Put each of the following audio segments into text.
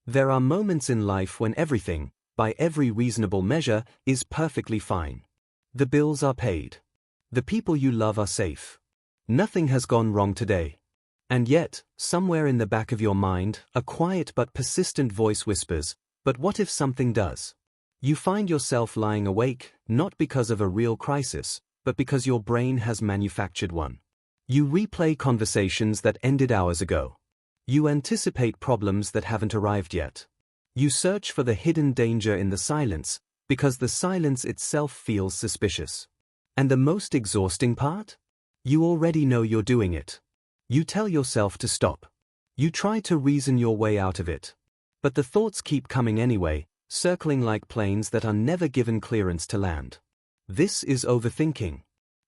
There are moments in life when everything, by every reasonable measure, is perfectly fine. The bills are paid. The people you love are safe. Nothing has gone wrong today. And yet, somewhere in the back of your mind, a quiet but persistent voice whispers, "But what if something does?" You find yourself lying awake, not because of a real crisis, but because your brain has manufactured one. You replay conversations that ended hours ago. You anticipate problems that haven't arrived yet. You search for the hidden danger in the silence, because the silence itself feels suspicious. And the most exhausting part? You already know you're doing it. You tell yourself to stop. You try to reason your way out of it. But the thoughts keep coming anyway, circling like planes that are never given clearance to land. This is overthinking.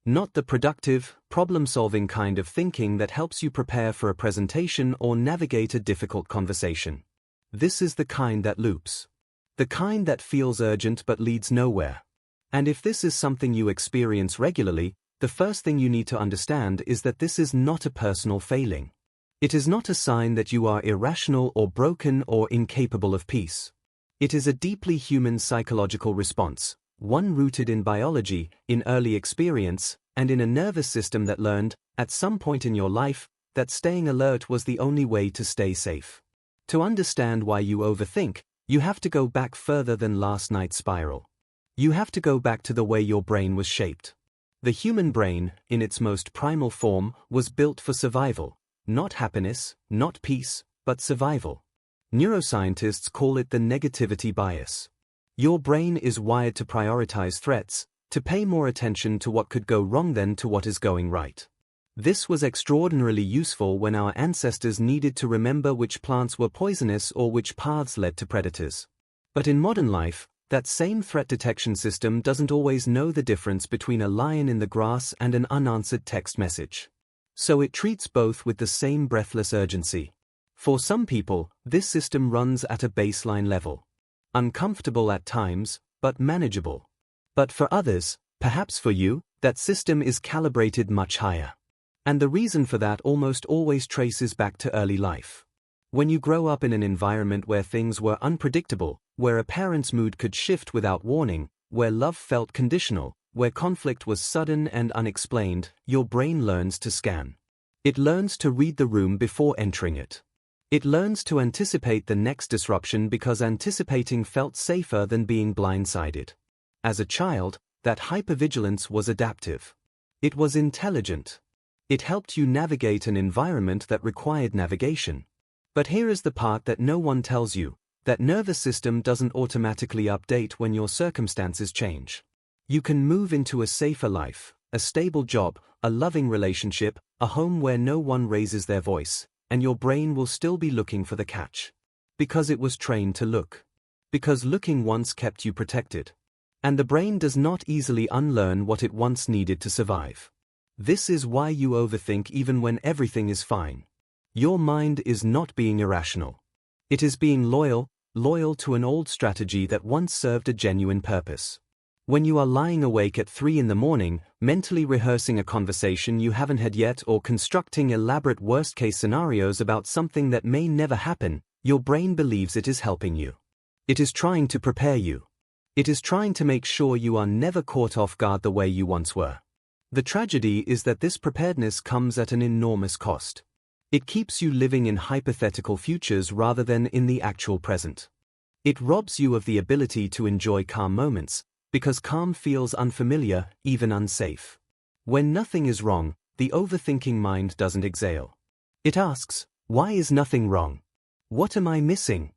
Not the productive, problem-solving kind of thinking that helps you prepare for a presentation or navigate a difficult conversation. This is the kind that loops. The kind that feels urgent but leads nowhere. And if this is something you experience regularly, the first thing you need to understand is that this is not a personal failing. It is not a sign that you are irrational or broken or incapable of peace. It is a deeply human psychological response, one rooted in biology, in early experience, and in a nervous system that learned, at some point in your life, that staying alert was the only way to stay safe. To understand why you overthink, you have to go back further than last night's spiral. You have to go back to the way your brain was shaped. The human brain, in its most primal form, was built for survival, not happiness, not peace, but survival. Neuroscientists call it the negativity bias. Your brain is wired to prioritize threats, to pay more attention to what could go wrong than to what is going right. This was extraordinarily useful when our ancestors needed to remember which plants were poisonous or which paths led to predators. But in modern life, that same threat detection system doesn't always know the difference between a lion in the grass and an unanswered text message. So it treats both with the same breathless urgency. For some people, this system runs at a baseline level. Uncomfortable at times, but manageable. But for others, perhaps for you, that system is calibrated much higher. And the reason for that almost always traces back to early life. When you grow up in an environment where things were unpredictable, where a parent's mood could shift without warning, where love felt conditional, where conflict was sudden and unexplained, your brain learns to scan. It learns to read the room before entering it. It learns to anticipate the next disruption because anticipating felt safer than being blindsided. As a child, that hypervigilance was adaptive. It was intelligent. It helped you navigate an environment that required navigation. But here is the part that no one tells you. That nervous system doesn't automatically update when your circumstances change. You can move into a safer life, a stable job, a loving relationship, a home where no one raises their voice, and your brain will still be looking for the catch. Because it was trained to look. Because looking once kept you protected. And the brain does not easily unlearn what it once needed to survive. This is why you overthink even when everything is fine. Your mind is not being irrational. It is being loyal to an old strategy that once served a genuine purpose. When you are lying awake at 3 in the morning, mentally rehearsing a conversation you haven't had yet or constructing elaborate worst-case scenarios about something that may never happen, your brain believes it is helping you. It is trying to prepare you. It is trying to make sure you are never caught off guard the way you once were. The tragedy is that this preparedness comes at an enormous cost. It keeps you living in hypothetical futures rather than in the actual present. It robs you of the ability to enjoy calm moments, because calm feels unfamiliar, even unsafe. When nothing is wrong, the overthinking mind doesn't exhale. It asks, why is nothing wrong? What am I missing?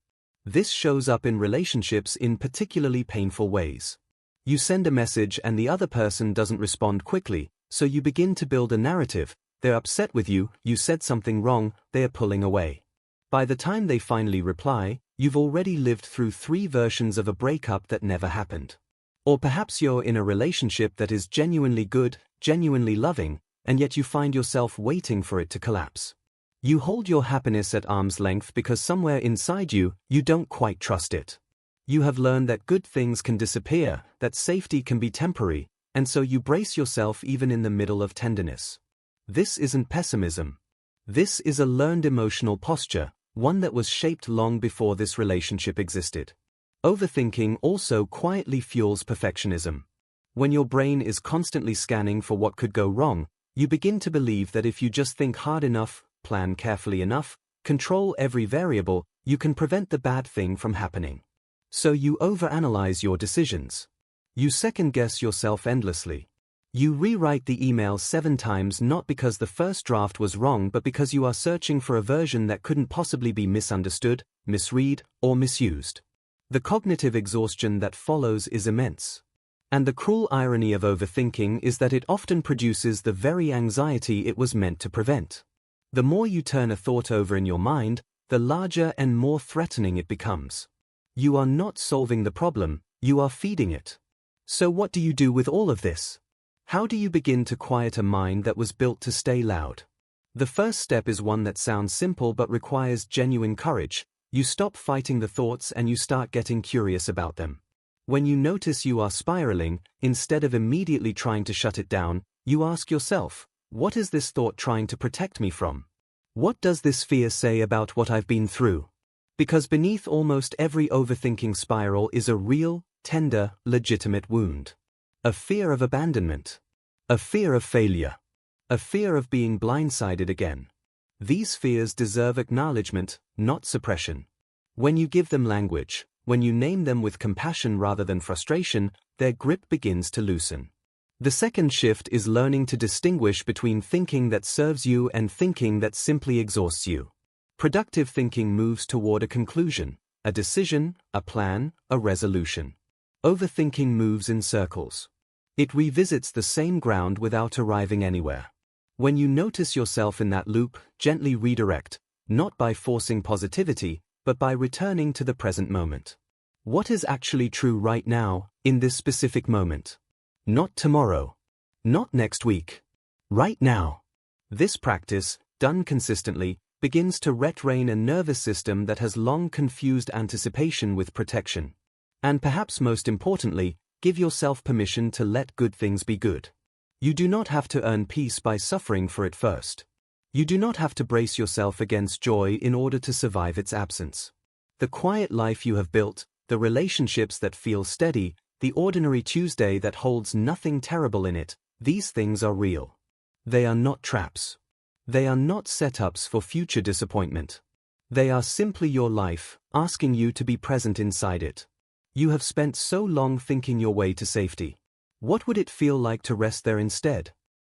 This shows up in relationships in particularly painful ways. You send a message and the other person doesn't respond quickly, so you begin to build a narrative. They're upset with you, you said something wrong, they are pulling away. By the time they finally reply, you've already lived through 3 versions of a breakup that never happened. Or perhaps you're in a relationship that is genuinely good, genuinely loving, and yet you find yourself waiting for it to collapse. You hold your happiness at arm's length because somewhere inside you, you don't quite trust it. You have learned that good things can disappear, that safety can be temporary, and so you brace yourself even in the middle of tenderness. This isn't pessimism. This is a learned emotional posture, one that was shaped long before this relationship existed. Overthinking also quietly fuels perfectionism. When your brain is constantly scanning for what could go wrong, you begin to believe that if you just think hard enough, plan carefully enough, control every variable, you can prevent the bad thing from happening. So you overanalyze your decisions. You second-guess yourself endlessly. You rewrite the email 7 times not because the first draft was wrong but because you are searching for a version that couldn't possibly be misunderstood, misread, or misused. The cognitive exhaustion that follows is immense. And the cruel irony of overthinking is that it often produces the very anxiety it was meant to prevent. The more you turn a thought over in your mind, the larger and more threatening it becomes. You are not solving the problem, you are feeding it. So what do you do with all of this? How do you begin to quiet a mind that was built to stay loud? The first step is one that sounds simple but requires genuine courage. You stop fighting the thoughts and you start getting curious about them. When you notice you are spiraling, instead of immediately trying to shut it down, you ask yourself, what is this thought trying to protect me from? What does this fear say about what I've been through? Because beneath almost every overthinking spiral is a real, tender, legitimate wound. A fear of abandonment. A fear of failure. A fear of being blindsided again. These fears deserve acknowledgement, not suppression. When you give them language, when you name them with compassion rather than frustration, their grip begins to loosen. The second shift is learning to distinguish between thinking that serves you and thinking that simply exhausts you. Productive thinking moves toward a conclusion, a decision, a plan, a resolution. Overthinking moves in circles. It revisits the same ground without arriving anywhere. When you notice yourself in that loop, gently redirect, not by forcing positivity, but by returning to the present moment. What is actually true right now, in this specific moment? Not tomorrow. Not next week. Right now. This practice, done consistently, begins to retrain a nervous system that has long confused anticipation with protection. And perhaps most importantly, give yourself permission to let good things be good. You do not have to earn peace by suffering for it first. You do not have to brace yourself against joy in order to survive its absence. The quiet life you have built, the relationships that feel steady, the ordinary Tuesday that holds nothing terrible in it, these things are real. They are not traps. They are not setups for future disappointment. They are simply your life, asking you to be present inside it. You have spent so long thinking your way to safety. What would it feel like to rest there instead?